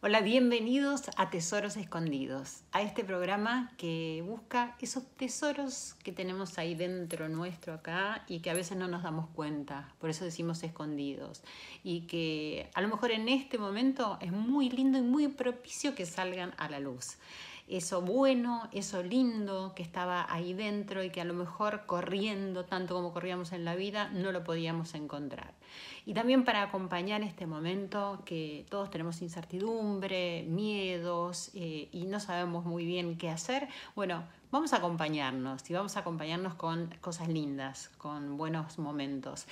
Hola, bienvenidos a Tesoros Escondidos, a este programa que busca esos tesoros que tenemos ahí dentro nuestro acá y que a veces no nos damos cuenta, por eso decimos escondidos, y que a lo mejor en este momento es muy lindo y muy propicio que salgan a la luz. Eso bueno, eso lindo que estaba ahí dentro y que a lo mejor corriendo, tanto como corríamos en la vida, no lo podíamos encontrar. Y también para acompañar este momento que todos tenemos incertidumbre, miedos y no sabemos muy bien qué hacer, bueno, vamos a acompañarnos y vamos a acompañarnos con cosas lindas, con buenos momentos.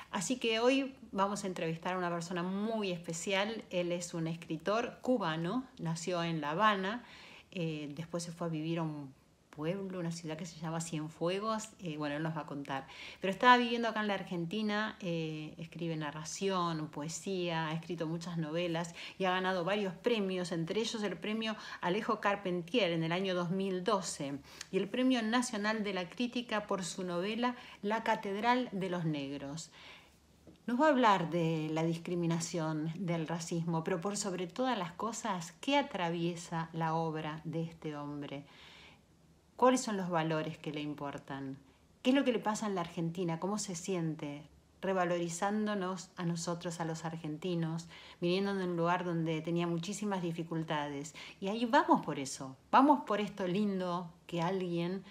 Así que hoy vamos a entrevistar a una persona muy especial. Él es un escritor cubano, nació en La Habana, después se fue a vivir a un pueblo, una ciudad que se llama Cienfuegos, bueno, él nos va a contar. Pero estaba viviendo acá en la Argentina, escribe narración, poesía, ha escrito muchas novelas y ha ganado varios premios, entre ellos el premio Alejo Carpentier en el año 2012 y el premio Nacional de la Crítica por su novela La Catedral de los Negros. Nos va a hablar de la discriminación, del racismo, pero por sobre todas las cosas, ¿qué atraviesa la obra de este hombre? ¿Cuáles son los valores que le importan? ¿Qué es lo que le pasa en la Argentina? ¿Cómo se siente? Revalorizándonos a nosotros, a los argentinos, viniendo de un lugar donde tenía muchísimas dificultades. Y ahí vamos por eso, vamos por esto lindo que alguien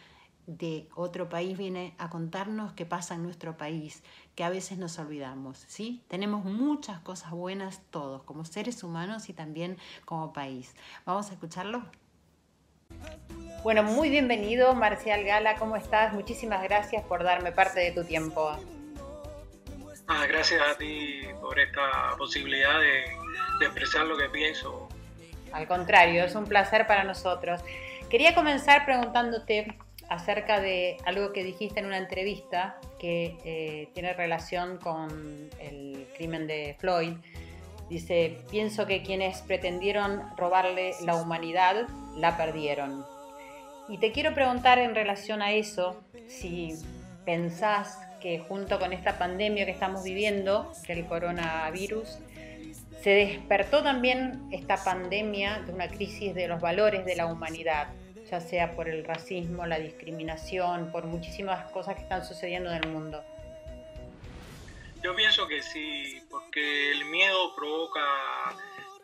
de otro país viene a contarnos qué pasa en nuestro país, que a veces nos olvidamos, ¿sí? Tenemos muchas cosas buenas todos, como seres humanos y también como país. ¿Vamos a escucharlo? Bueno, muy bienvenido, Marcial Gala, ¿cómo estás? Muchísimas gracias por darme parte de tu tiempo. Gracias a ti por esta posibilidad de expresar lo que pienso. Al contrario, es un placer para nosotros. Quería comenzar preguntándote acerca de algo que dijiste en una entrevista que tiene relación con el crimen de Floyd. Dice, pienso que quienes pretendieron robarle la humanidad la perdieron. Y te quiero preguntar en relación a eso, si pensás que junto con esta pandemia que estamos viviendo, que el coronavirus, se despertó también esta pandemia de una crisis de los valores de la humanidad, ya sea por el racismo, la discriminación, por muchísimas cosas que están sucediendo en el mundo. Yo pienso que sí, porque el miedo provoca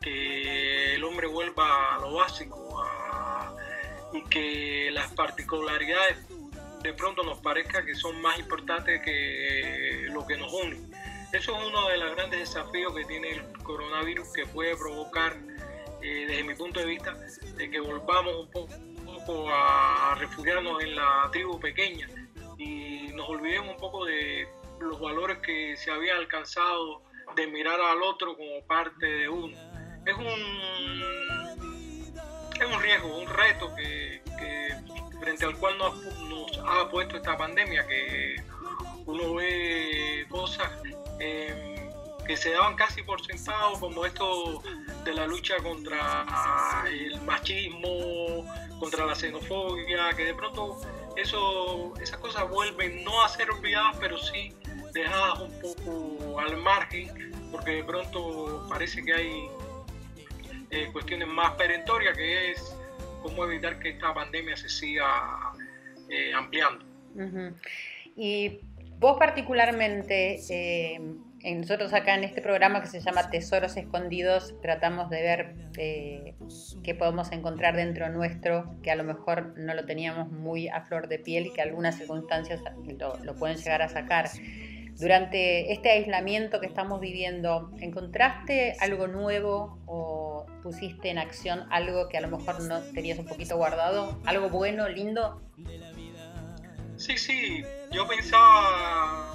que el hombre vuelva a lo básico y que las particularidades de pronto nos parezca que son más importantes que lo que nos une. Eso es uno de los grandes desafíos que tiene el coronavirus, que puede provocar, desde mi punto de vista, de que volvamos un poco a refugiarnos en la tribu pequeña y nos olvidemos un poco de los valores que se había alcanzado, de mirar al otro como parte de uno. Es un riesgo, un reto que frente al cual nos ha puesto esta pandemia, que uno ve cosas que se daban casi por sentado, como esto de la lucha contra el machismo, contra la xenofobia, que de pronto esas cosas vuelven no a ser olvidadas, pero sí dejadas un poco al margen, porque de pronto parece que hay cuestiones más perentorias, que es cómo evitar que esta pandemia se siga ampliando. Uh-huh. Y vos particularmente, nosotros acá en este programa que se llama Tesoros Escondidos, tratamos de ver qué podemos encontrar dentro nuestro, que a lo mejor no lo teníamos muy a flor de piel y que algunas circunstancias lo pueden llegar a sacar. Durante este aislamiento que estamos viviendo, ¿encontraste algo nuevo o pusiste en acción algo que a lo mejor no tenías un poquito guardado? ¿Algo bueno, lindo? Sí, yo pensaba,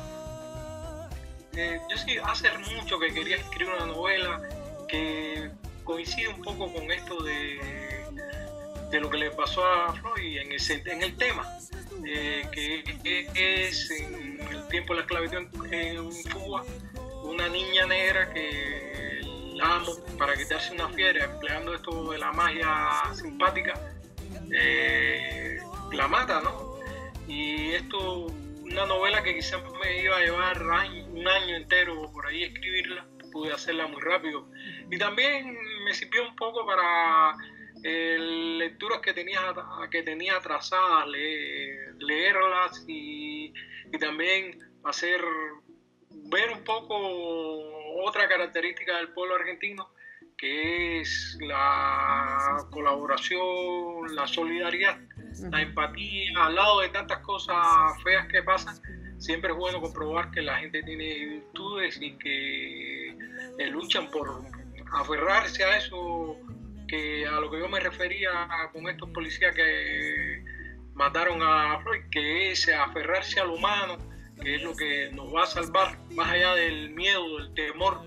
yo sí, hace mucho que quería escribir una novela que coincide un poco con esto de lo que le pasó a Floyd en el tema, que es en el tiempo de la esclavitud en Cuba, una niña negra que la amo para quitarse una fiera, empleando esto de la magia simpática, la mata, ¿no? Y esto, una novela que quizás me iba a llevar un año entero por ahí escribirla, pude hacerla muy rápido. Y también me sirvió un poco para lecturas que tenía trazadas, leerlas y también ver un poco otra característica del pueblo argentino, que es la colaboración, la solidaridad, la empatía. Al lado de tantas cosas feas que pasan, siempre es bueno comprobar que la gente tiene virtudes y que luchan por aferrarse a eso, a lo que yo me refería con estos policías que mataron a Floyd, que es aferrarse a lo humano, que es lo que nos va a salvar, más allá del miedo, del temor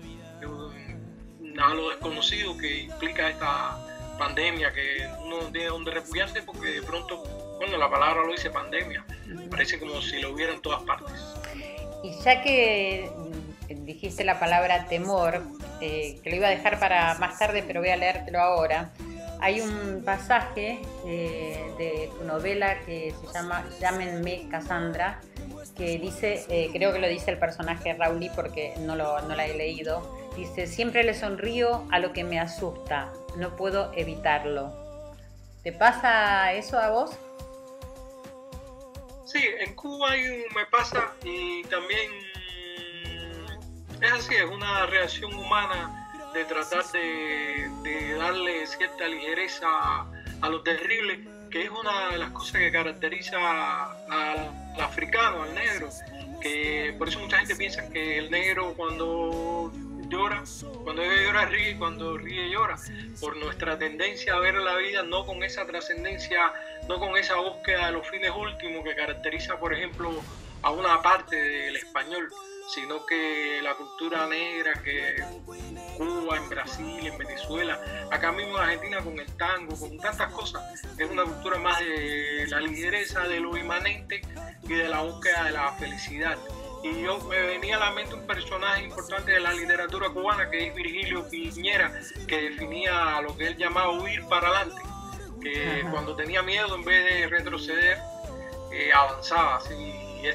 a lo desconocido que implica esta pandemia, que uno no tiene donde refugiarse porque de pronto, bueno, la palabra lo dice, pandemia, parece como si lo hubiera en todas partes. Y ya que dijiste la palabra temor, que lo iba a dejar para más tarde, pero voy a leértelo ahora. Hay un pasaje de tu novela que se llama Llámenme Cassandra, que dice, creo que lo dice el personaje Rauli porque no la he leído. Dice: siempre le sonrío a lo que me asusta, no puedo evitarlo. ¿Te pasa eso a vos? Sí, en Cuba me pasa, y también es así, es una reacción humana de tratar de darle cierta ligereza a lo terrible, que es una de las cosas que caracteriza al africano, al negro, que por eso mucha gente piensa que el negro cuando debe llorar ríe, cuando ríe llora, por nuestra tendencia a ver la vida no con esa trascendencia, no con esa búsqueda de los fines últimos que caracteriza, por ejemplo, a una parte del español, sino que la cultura negra, que Cuba, en Brasil, en Venezuela, acá mismo en Argentina con el tango, con tantas cosas, es una cultura más de la ligereza, de lo inmanente y de la búsqueda de la felicidad. Y me venía a la mente un personaje importante de la literatura cubana, que es Virgilio Piñera, que definía lo que él llamaba huir para adelante, que cuando tenía miedo, en vez de retroceder, avanzaba. Así. Y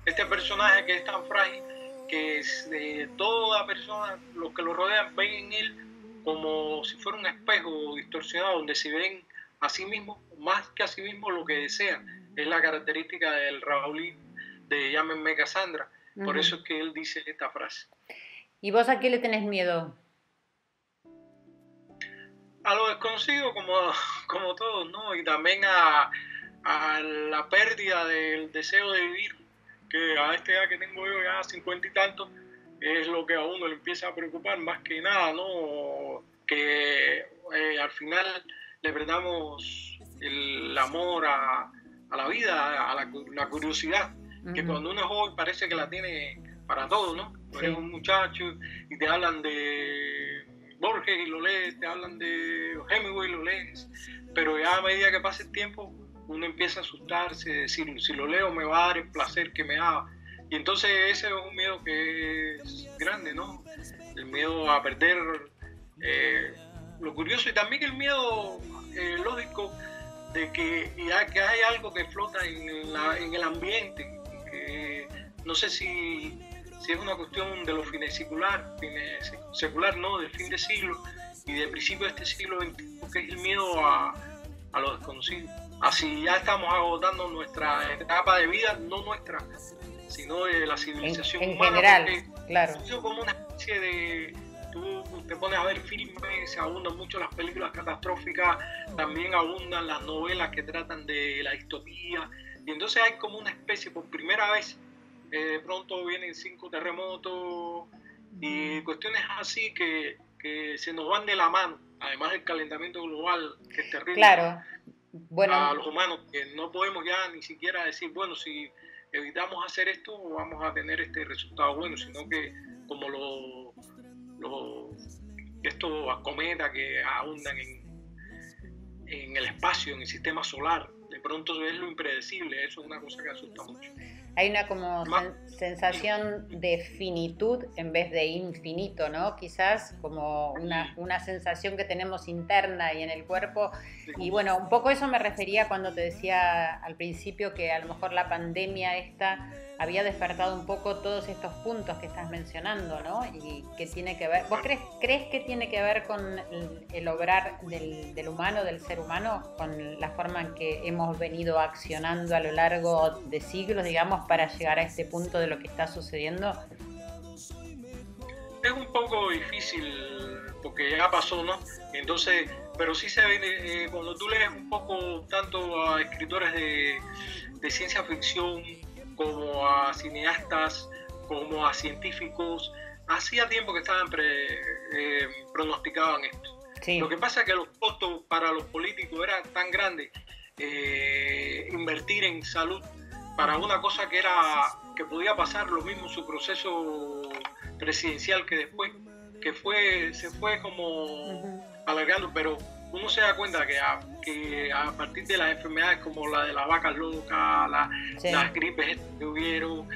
este personaje que es tan frágil, que toda persona, los que lo rodean, ven en él como si fuera un espejo distorsionado, donde se ven a sí mismos, más que a sí mismos, lo que desean. Es la característica del Raulí, de Llámenme Cassandra. Por eso es que él dice esta frase. ¿Y vos a qué le tenés miedo? A lo desconocido, como todos, ¿no? Y también a la pérdida del deseo de vivir, que a esta edad que tengo yo, ya 50 y tantos, es lo que a uno le empieza a preocupar más que nada, ¿no? Que al final le perdamos el amor a la vida, a la curiosidad, que cuando uno es joven parece que la tiene para todo, ¿no? Sí. Eres un muchacho y te hablan de Borges y lo lees, te hablan de Hemingway y lo lees, pero ya a medida que pasa el tiempo uno empieza a asustarse, decir, si lo leo me va a dar el placer que me da. Y entonces ese es un miedo que es grande, ¿no? El miedo a perder lo curioso, y también el miedo lógico de que hay algo que flota en el ambiente, que no sé si es una cuestión de los fines secular, ¿no? Del fin de siglo y del principio de este siglo XXI, que es el miedo a lo desconocido. Así ya estamos agotando nuestra etapa de vida, no nuestra, sino de la civilización en humana. General, claro. Es como una especie de... Tú te pones a ver filmes, se abundan mucho las películas catastróficas, también abundan las novelas que tratan de la distopía, y entonces hay como una especie, por primera vez, de pronto vienen 5 terremotos y cuestiones así que se nos van de la mano, además del calentamiento global, que es terrible. Claro. Bueno, a los humanos, que no podemos ya ni siquiera decir, bueno, si evitamos hacer esto vamos a tener este resultado bueno, sino que como estos cometas que abundan en el espacio, en el sistema solar, de pronto es lo impredecible. Eso es una cosa que asusta mucho. Hay una como sensación de finitud en vez de infinito, ¿no? Quizás como una sensación que tenemos interna y en el cuerpo. Y bueno, un poco eso me refería cuando te decía al principio que a lo mejor la pandemia esta había despertado un poco todos estos puntos que estás mencionando, ¿no? Y que tiene que ver, ¿vos crees que tiene que ver con el obrar del humano, del ser humano, con la forma en que hemos venido accionando a lo largo de siglos, digamos, para llegar a este punto de lo que está sucediendo? Es un poco difícil porque ya pasó, ¿no? Entonces, pero sí se ve, cuando tú lees un poco tanto a escritores de ciencia ficción, como a cineastas, como a científicos, hacía tiempo que estaban pronosticaban esto. Sí. Lo que pasa es que los costos para los políticos eran tan grandes, invertir en salud para una cosa que podía pasar lo mismo en su proceso presidencial que después, se fue como alargando, pero uno se da cuenta que a partir de las enfermedades como la de las vacas locas, las gripes que hubieron,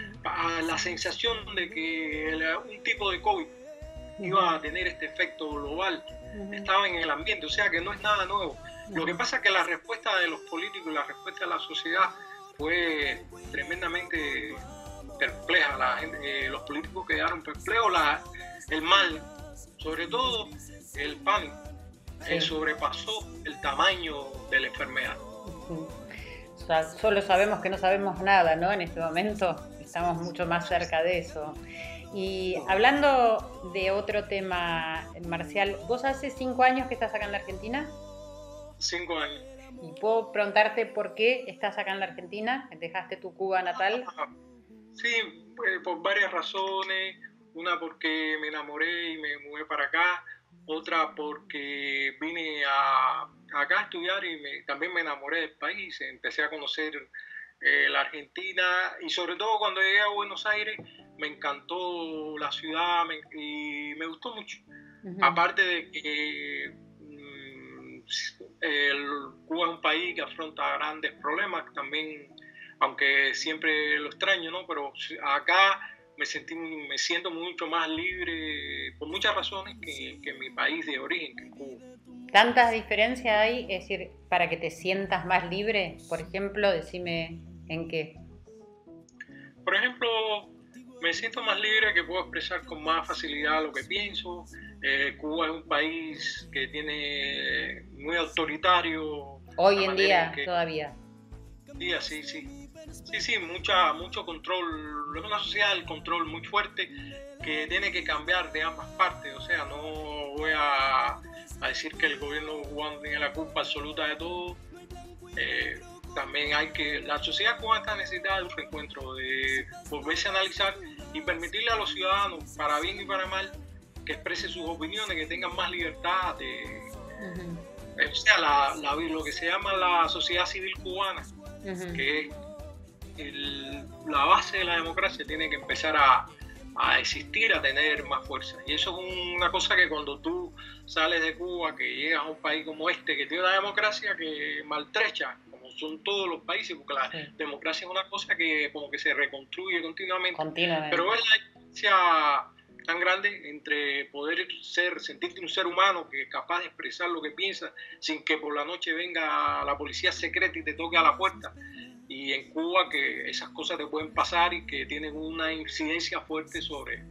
la sensación de que un tipo de COVID iba a tener este efecto global, estaba en el ambiente, o sea que no es nada nuevo. Lo que pasa es que la respuesta de los políticos y la respuesta de la sociedad fue tremendamente perpleja. Los políticos quedaron perplejos, el mal, sobre todo el pánico, sobrepasó el tamaño de la enfermedad. O sea, solo sabemos que no sabemos nada, ¿no? En este momento estamos mucho más cerca de eso. Y hablando de otro tema, Marcial, ¿vos hace 5 años que estás acá en la Argentina? 5 años. ¿Y puedo preguntarte por qué estás acá en la Argentina? ¿Dejaste tu Cuba natal? Sí, por varias razones. Una porque me enamoré y me mudé para acá. Otra porque vine acá a estudiar y también me enamoré del país. Empecé a conocer la Argentina y sobre todo cuando llegué a Buenos Aires me encantó la ciudad y me gustó mucho. Aparte de que Cuba es un país que afronta grandes problemas también, aunque siempre lo extraño, ¿no? Pero acá me siento mucho más libre por muchas razones que en mi país de origen, que es Cuba. ¿Tantas diferencias hay? Es decir, para que te sientas más libre, por ejemplo, decime en qué. Por ejemplo, me siento más libre, que puedo expresar con más facilidad lo que pienso. Cuba es un país que tiene muy autoritario. Hoy en día todavía. Sí. Sí, mucho control. Es una sociedad del control muy fuerte que tiene que cambiar de ambas partes. O sea, no voy a decir que el gobierno cubano tiene la culpa absoluta de todo. También la sociedad cubana está necesitada de un reencuentro, de volverse a analizar y permitirle a los ciudadanos, para bien y para mal, que expresen sus opiniones, que tengan más libertad. O sea, lo que se llama la sociedad civil cubana, que es la base de la democracia, tiene que empezar a existir, a tener más fuerza. Y eso es una cosa que cuando tú sales de Cuba, que llegas a un país como este, que tiene una democracia que maltrecha, como son todos los países, porque la democracia es una cosa que como que se reconstruye continuamente. Pero es la diferencia tan grande entre poder sentirte un ser humano que es capaz de expresar lo que piensa sin que por la noche venga la policía secreta y te toque a la puerta. Y en Cuba que esas cosas te pueden pasar y que tienen una incidencia fuerte sobre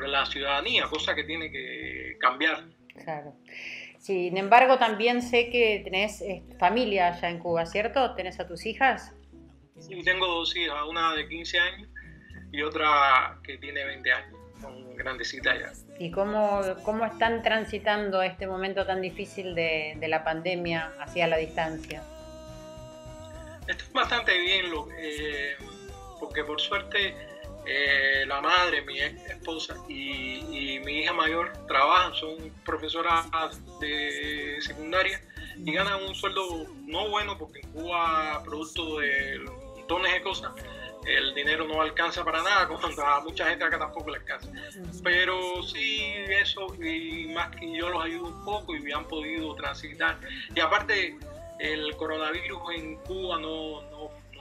la ciudadanía, cosa que tiene que cambiar. Claro. Sin embargo, también sé que tenés familia allá en Cuba, ¿cierto? ¿Tenés a tus hijas? Sí, tengo 2 hijas, una de 15 años y otra que tiene 20 años, son grandecitas ya. ¿Y cómo están transitando este momento tan difícil de la pandemia hacia la distancia? Estoy bastante bien, porque por suerte la madre, mi esposa y mi hija mayor trabajan, son profesoras de secundaria y ganan un sueldo no bueno, porque en Cuba, producto de montones de cosas, el dinero no alcanza para nada, cuando a mucha gente acá tampoco le alcanza. Pero sí, eso, y más que yo los ayudo un poco y han podido transitar. Y aparte, el coronavirus en Cuba no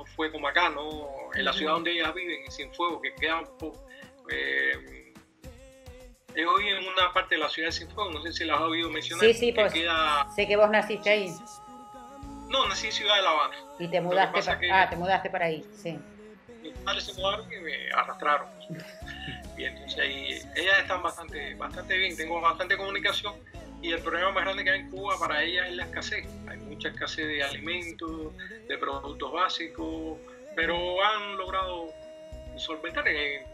no fue como acá, ¿no? En la ciudad donde ellas viven, en Cienfuegos, que queda un poco... ellos viven en una parte de la ciudad de Cienfuegos, no sé si las has oído mencionar. Sí, pues sé que vos naciste ahí. No, nací en Ciudad de La Habana. Y te mudaste, te mudaste para ahí, sí. Mis padres se mudaron y me arrastraron. Y entonces ahí, ellas están bastante bien, tengo bastante comunicación. Y el problema más grande que hay en Cuba para ellas es la escasez. Hay mucha escasez de alimentos, de productos básicos, pero han logrado solventar,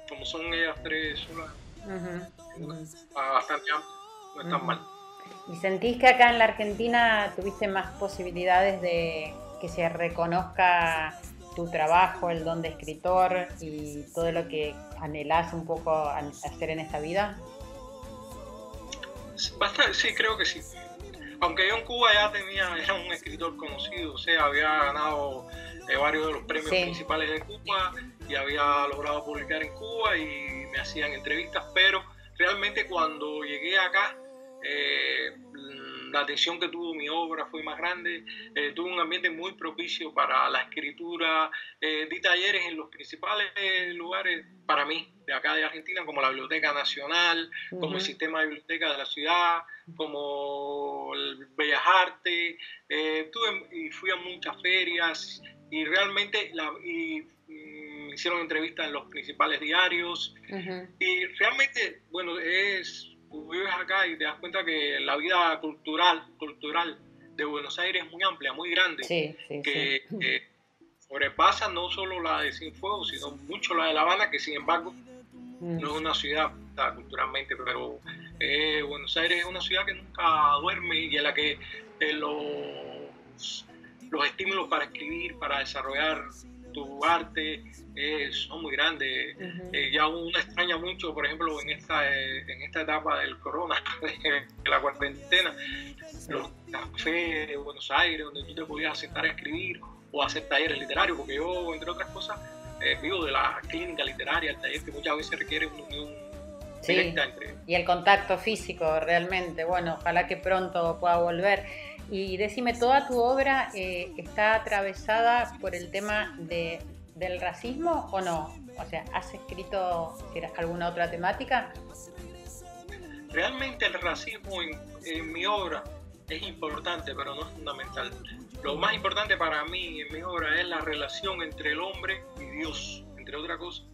como son ellas tres solas, bastante amplio, no están mal. ¿Y sentís que acá en la Argentina tuviste más posibilidades de que se reconozca tu trabajo, el don de escritor y todo lo que anhelás un poco hacer en esta vida? Bastante, sí, creo que sí. Aunque yo en Cuba ya era un escritor conocido, o sea, había ganado varios de los premios principales de Cuba y había logrado publicar en Cuba y me hacían entrevistas, pero realmente cuando llegué acá, la atención que tuvo mi obra fue más grande, tuve un ambiente muy propicio para la escritura, di talleres en los principales lugares para mí, de acá de Argentina, como la Biblioteca Nacional, como el sistema de biblioteca de la ciudad, como el Bellas Artes, y fui a muchas ferias y realmente me hicieron entrevistas en los principales diarios y realmente, bueno, vives acá y te das cuenta que la vida cultural de Buenos Aires es muy amplia, muy grande, que sobrepasa no solo la de Cienfuegos, sino mucho la de La Habana, que sin embargo no es una ciudad culturalmente, pero Buenos Aires es una ciudad que nunca duerme y en la que los estímulos para escribir, para desarrollar tu arte son muy grandes. Ya uno extraña mucho, por ejemplo, en esta etapa del corona, de la cuarentena, los cafés de Buenos Aires, donde tú te podías sentar a escribir o hacer talleres literarios, porque yo, entre otras cosas, vivo de la clínica literaria, el taller que muchas veces requiere una unión directa entre... Y el contacto físico, realmente. Bueno, ojalá que pronto pueda volver. Y decime, ¿toda tu obra está atravesada por el tema del racismo o no? O sea, ¿has escrito alguna otra temática? Realmente el racismo en mi obra es importante, pero no es fundamental. Lo más importante para mí en mi obra es la relación entre el hombre y Dios, entre otras cosas,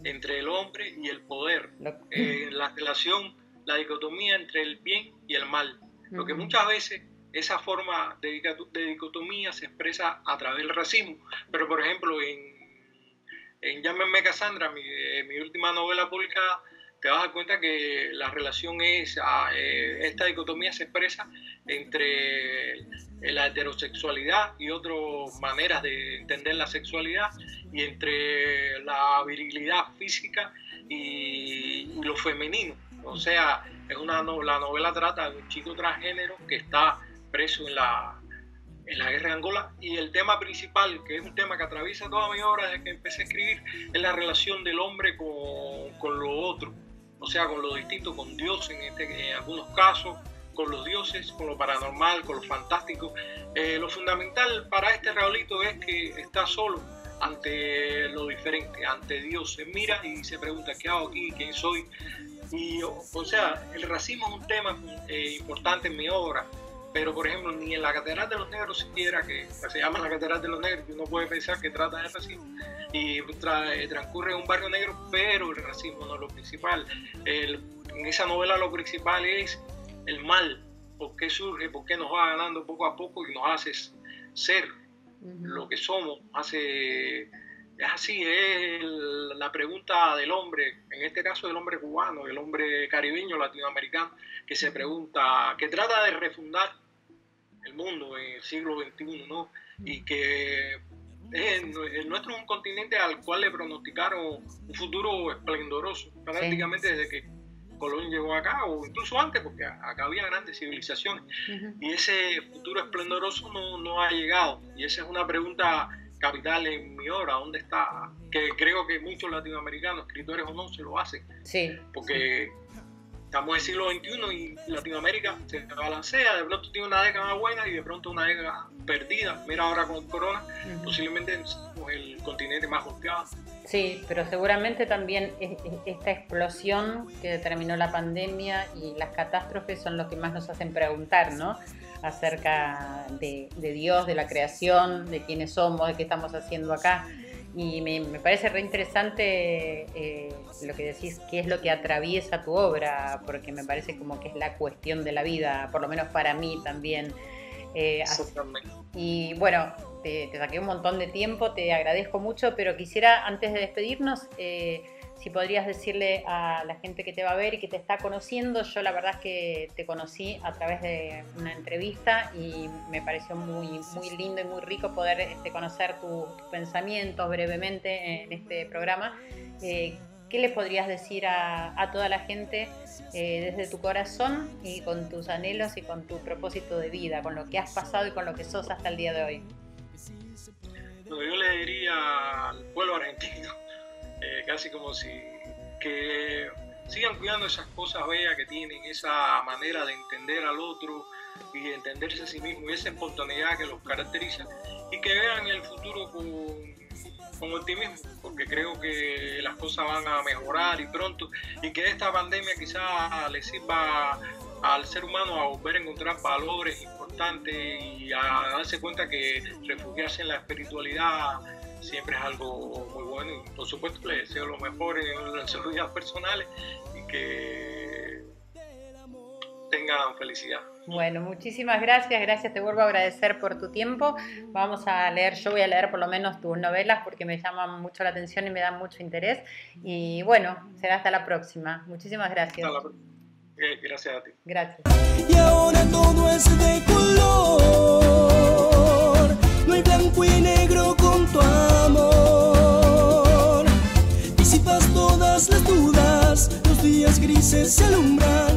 entre el hombre y el poder. La relación, la dicotomía entre el bien y el mal. Lo que muchas veces esa forma de dicotomía se expresa a través del racismo. Pero, por ejemplo, en Llámenme Cassandra, mi última novela publicada, te vas a dar cuenta que la relación esta dicotomía se expresa entre la heterosexualidad y otras maneras de entender la sexualidad, y entre la virilidad física y lo femenino. O sea, la novela trata de un chico transgénero que está preso en la guerra de Angola, y el tema principal, que es un tema que atraviesa toda mi obra desde que empecé a escribir, es la relación del hombre con lo otro, o sea, con lo distinto, con Dios en algunos casos, con los dioses, con lo paranormal, con lo fantástico. Lo fundamental para este Raulito es que está solo ante lo diferente, ante Dios. Se mira y se pregunta, ¿qué hago aquí? ¿Quién soy? Y, o sea, el racismo es un tema importante en mi obra, pero por ejemplo ni en la Catedral de los Negros siquiera, que se llama la Catedral de los Negros, y uno puede pensar que trata de racismo y transcurre en un barrio negro, pero el racismo no es lo principal. En esa novela lo principal es el mal, por qué surge, por qué nos va ganando poco a poco y nos hace ser lo que somos, es así, es la pregunta del hombre, en este caso del hombre cubano, del hombre caribeño, latinoamericano, que se pregunta, que trata de refundar el mundo en el siglo XXI, ¿no? Y que el nuestro es un continente al cual le pronosticaron un futuro esplendoroso, prácticamente desde que Colón llegó acá, o incluso antes, porque acá había grandes civilizaciones, y ese futuro esplendoroso no ha llegado, y esa es una pregunta capital en mi obra, ¿dónde está? Que creo que muchos latinoamericanos, escritores o no, se lo hacen, porque estamos en el siglo XXI y Latinoamérica se balancea, de pronto tiene una década buena y de pronto una década perdida. Mira ahora con el corona, posiblemente somos el continente más golpeado. Sí, pero seguramente también esta explosión que determinó la pandemia y las catástrofes son los que más nos hacen preguntar, ¿no? Acerca de Dios, de la creación, de quiénes somos, de qué estamos haciendo acá. Y me parece re interesante lo que decís, qué es lo que atraviesa tu obra, porque me parece como que es la cuestión de la vida, por lo menos para mí también. Y bueno, te saqué un montón de tiempo, te agradezco mucho, pero quisiera, antes de despedirnos, si podrías decirle a la gente que te va a ver y que te está conociendo. Yo la verdad es que te conocí a través de una entrevista y me pareció muy, muy lindo y muy rico poder conocer tus pensamientos brevemente en este programa. ¿Qué le podrías decir a toda la gente desde tu corazón y con tus anhelos y con tu propósito de vida, con lo que has pasado y con lo que sos hasta el día de hoy? Yo le diría al pueblo argentino, casi como que sigan cuidando esas cosas bellas que tienen, esa manera de entender al otro y de entenderse a sí mismo y esa espontaneidad que los caracteriza, y que vean el futuro con optimismo, porque creo que las cosas van a mejorar y pronto, y que esta pandemia quizás le sirva al ser humano a volver a encontrar valores importantes y a darse cuenta que refugiarse en la espiritualidad siempre es algo muy bueno. Y por supuesto les deseo lo mejor en sus vidas personales y que tengan felicidad. Bueno, muchísimas gracias, te vuelvo a agradecer por tu tiempo. Vamos a leer, yo voy a leer por lo menos tus novelas porque me llaman mucho la atención y me dan mucho interés. Y bueno, será hasta la próxima. Muchísimas gracias. Gracias a ti. Gracias. Y ahora todo es de color, no hay blanco y negro con tu amor. Disipas todas las dudas, los días grises se alumbran.